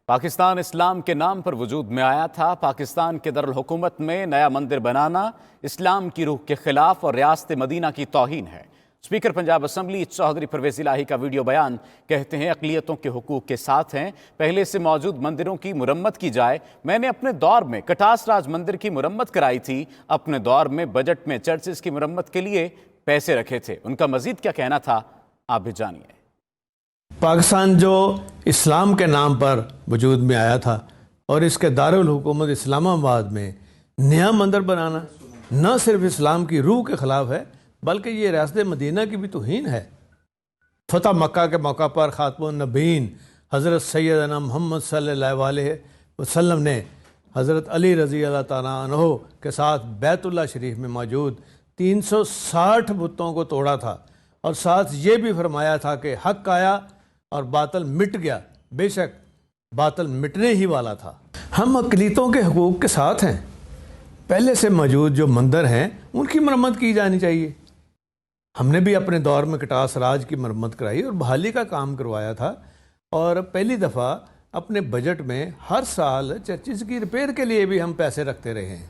پاکستان اسلام کے نام پر وجود میں آیا تھا۔ پاکستان کے دارالحکومت میں نیا مندر بنانا اسلام کی روح کے خلاف اور ریاست مدینہ کی توہین ہے۔ اسپیکر پنجاب اسمبلی چودھری پرویز الہی کا ویڈیو بیان کہتے ہیں اقلیتوں کے حقوق کے ساتھ ہیں، پہلے سے موجود مندروں کی مرمت کی جائے۔ میں نے اپنے دور میں کٹاس راج مندر کی مرمت کرائی تھی، اپنے دور میں بجٹ میں چرچز کی مرمت کے لیے پیسے رکھے تھے۔ ان کا مزید کیا کہنا تھا، آپ بھی جانیے۔ پاکستان جو اسلام کے نام پر وجود میں آیا تھا اور اس کے دارالحکومت اسلام آباد میں نیا مندر بنانا نہ صرف اسلام کی روح کے خلاف ہے بلکہ یہ ریاست مدینہ کی بھی توہین ہے۔ فتح مکہ کے موقع پر خاتم النبیین حضرت سیدنا محمد صلی اللہ علیہ وسلم نے حضرت علی رضی اللہ تعالیٰ عنہ کے ساتھ بیت اللہ شریف میں موجود 360 بتوں کو توڑا تھا اور ساتھ یہ بھی فرمایا تھا کہ حق آیا اور باطل مٹ گیا، بے شک باطل مٹنے ہی والا تھا۔ ہم اقلیتوں کے حقوق کے ساتھ ہیں۔ پہلے سے موجود جو مندر ہیں ان کی مرمت کی جانی چاہیے۔ ہم نے بھی اپنے دور میں کٹاس راج کی مرمت کرائی اور بحالی کا کام کروایا تھا، اور پہلی دفعہ اپنے بجٹ میں ہر سال چرچز کی ریپیئر کے لیے بھی ہم پیسے رکھتے رہے ہیں۔